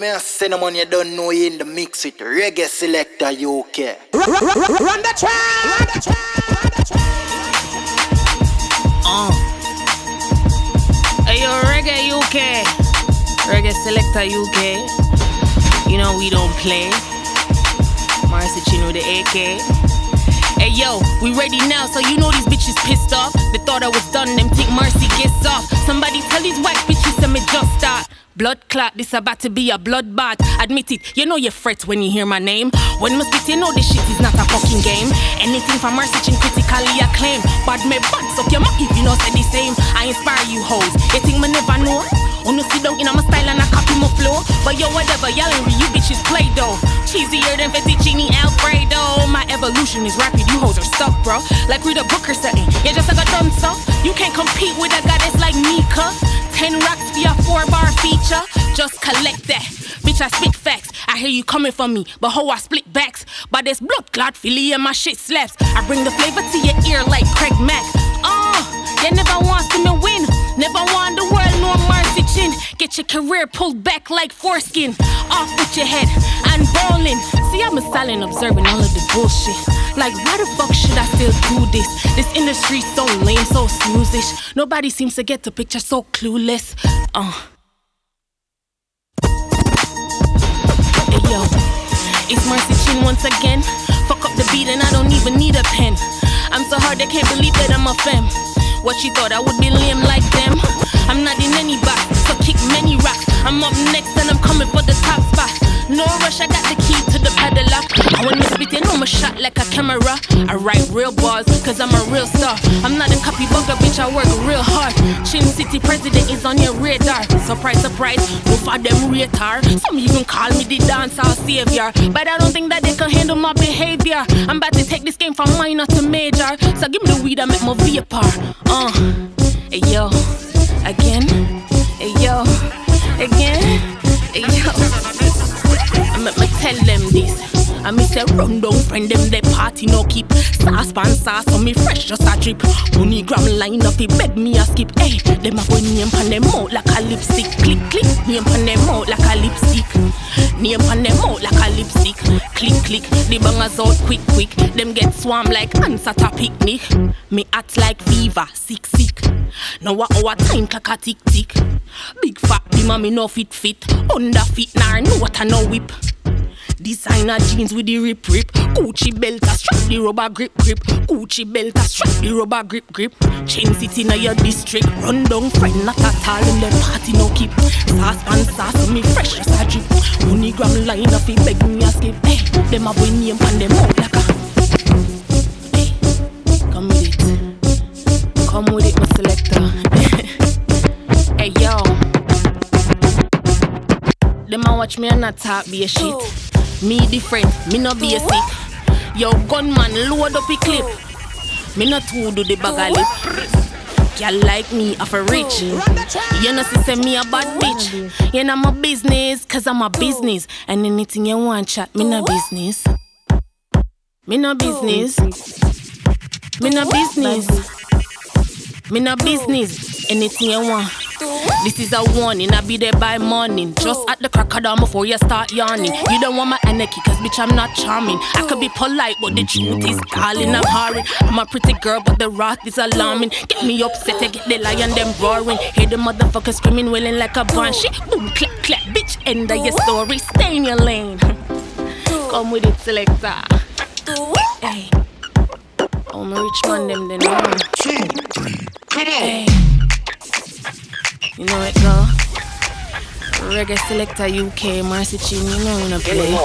me a cinnamon, you don't know you in the mix with Reggae Selector UK. Run the track! Hey yo, Reggae UK, Reggae Selector UK. You know we don't play. Marcy Chin with the AK. Hey yo, we ready now, so you know these bitches pissed off. They thought I was done, them think Marcy gets off. Somebody tell these white bitches that me just start. Blood clot, this about to be a bloodbath. Admit it, you know you fret when you hear my name. When me spit, you know this shit is not a fucking game. Anything from Marcy Chin critically acclaimed. Bad me butts up your mouth if you know say the same. I inspire you hoes, you think me never know? Wanna sit down in my style and I copy my flow. But yo, whatever, y'all ain't you bitches play though. Cheesier than fettuccine Alfredo. My evolution is rapid, you hoes are stuck, bro. Like read a book or something, you just like a dumb so. You can't compete with a goddess like Mika. 10 racks for your 4-bar feature. Just collect that, bitch, I spit facts. I hear you coming for me, but how I split backs. But this blood clot Philly and my shit slaps. I bring the flavor to your ear like Craig Mack. You never want to me win. Never want the world no Marcy Chin. Get your career pulled back like foreskin. Off with your head and bowling. See, I'm a silent observing all of the bullshit. Like, why the fuck should I still do this? This industry's so lame, so snoozish. Nobody seems to get the picture, so clueless. Hey yo, it's Marcy Chin once again. Fuck up the beat and I don't even need a pen. I'm so hard they can't believe that I'm a femme. What she thought I would be lame like them? I'm not in any box, so kick many rocks. I'm up next and I'm coming for the top spot. No rush, I got the key to the padlock. I when me spit, you know me shot like a camera. I write real bars, cause I'm a real star. I'm not a copy bugger, bitch, I work real hard. Chin City president is on your radar. Surprise, surprise, both of them retard. Some even call me the dancehall savior. But I don't think that they can handle my behavior. I'm about to take this game from minor to major. So give me the weed, I make my vapor. Hey yo, again. Hey yo, again. Hey yo, I'ma tell them this. I me say run down, friend them they party no keep. Sauce pan sauce for me fresh just a drip. Money gram line up, he beg me a skip. Hey, them a boy name pan them out like a lipstick. Click click, name pan them out like a lipstick. Name pan them out like a lipstick. Click click, the bangers out quick quick. Them get swarm like ants at a picnic. Me act like fever, sick sick. Now our time clock a tick tick. Big fat bima me no fit. Under fit nar no water no whip. Designer jeans with the rip rip. Gucci belt a strap the rubber grip grip. Gucci belt a strap the rubber grip grip. Chain city na your district. Run down friend not at all in them party no keep. Sauce pan sauce me fresh as a drip. Money gram line up he beg me a skip. Hey, them a boy name pan them out like a. Hey, come with it my selector. Hey yo, them a watch me and not talk be a shit. Me different, me no basic. Yo gunman load up a clip. Me not too do the bag of lip. Girl like me off a rich. You know say me a bad bitch. You know my business, cause I'm a business. And anything you want chat, me no business. Me no business. Me no business. Me no business. Anything you want. This is a warning, I be there by morning. Just at the crack of dawn before you start yawning. You don't want my anarchy, cause bitch I'm not charming. I could be polite, but the truth is calling, I'm hurrying. I'm a pretty girl, but the wrath is alarming. Get me upset, I get the lion them roaring. Hear the motherfucker screaming, wailing like a banshee. Boom, clap, clap, bitch, end of your story. Stay in your lane. Come with it, selector. Hey, I'm a rich man, them, they know. 2, 3, come on. Hey. You know it go. Reggae Selector UK, Marcy Chin, you know when I play.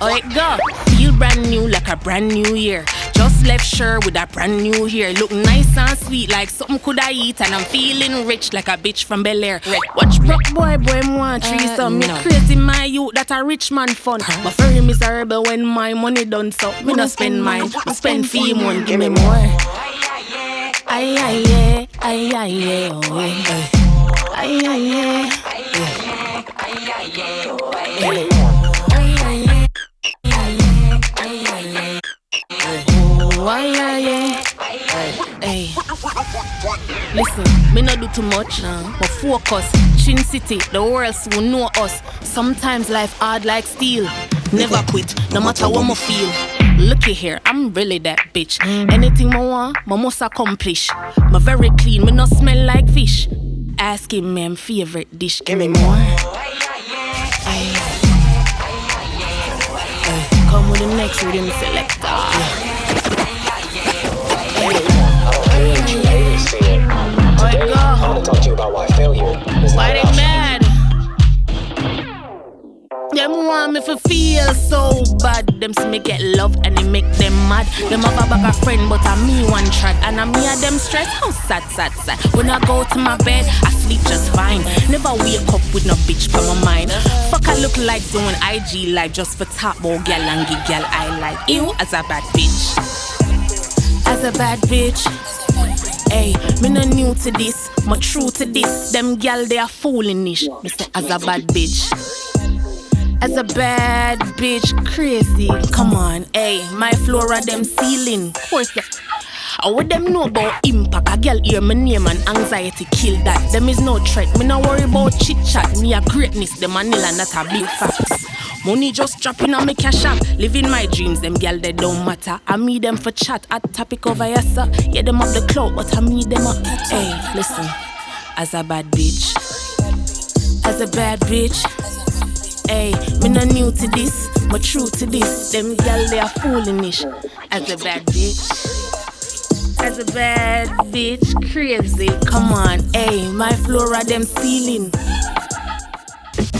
Oh it go. Feel brand new like a brand new year. Just left sure with a brand new hair. Look nice and sweet like something could I eat. And I'm feeling rich like a bitch from Bel Air. Watch broke boy want threesome. Me crazy my youth that a rich man fun. But very miserable when my money done so. Me no spend mine, me spend fee one. Give me more. Ay ay yeah, ay ay yeah, oh yeah. Ay ay yeah, ay ay yeah, oh yeah. Ay ay yeah, ay ay yeah, oh ay ay yeah. Hey, Listen, me not do too much, but focus. Chin City, the world soon know us. Sometimes life hard like steel. Never quit, no matter what me feel. Looky here, I'm really that bitch. Anything I want, I must accomplish. Me very clean, me not smell like fish. Asking me my favorite dish, give me more. Ay. Come with the next rhythm selector. Today, I want to talk to you about why failure is Why not they an mad? Them want me to feel so bad. Them see me get love and it make them mad. Them have a bag of friend but I'm me one track. And I'm me and them stress. How sad. When I go to my bed, I sleep just fine. Never wake up with no bitch for my mind. Fuck, I look like doing IG live just for top more gal and give gal I like. Ew, as a bad bitch. As a bad bitch. Hey, me no new to this, me true to this. Them gal they are foolish. Me say as a bad bitch. As a bad bitch, crazy. Come on, hey, my flora them ceiling. Course that. What them know about impact? A girl hear my name and anxiety kill that. Them is no threat. Me no worry about chit chat. Me a greatness. Them Manila not a big facts. Money just dropping on me cash app. Living my dreams. Them girl they don't matter. I meet them for chat. At topic over yes sir. Yeah them up the clout, but I meet them up. Hey, listen. As a bad bitch. As a bad bitch. Hey, me no new to this, but true to this. Them gal they are foolish. As a bad bitch. As a bad bitch, crazy. Come on, hey, my flora them ceiling.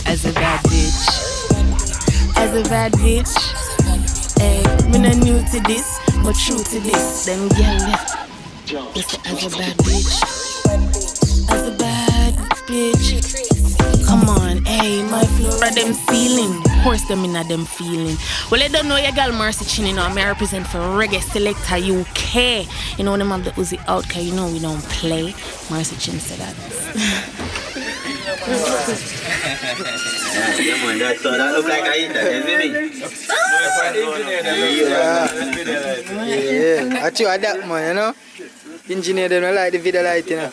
As a bad bitch. As a bad bitch. Hey, me no new to this, but true to this. Them gal listen, as a bad bitch. As a bad bitch. Come on, hey, my flora them ceiling. Horse them in a them feeling. Well, I don't know your girl Marcy Chin, you know, I represent for Reggae Selector UK. You know, them have the Uzi out, cause you know we don't play. Marcy Chin said that. Yeah, man, that look like I Yeah, I try that man, you know. Engineer them like the video light, you know.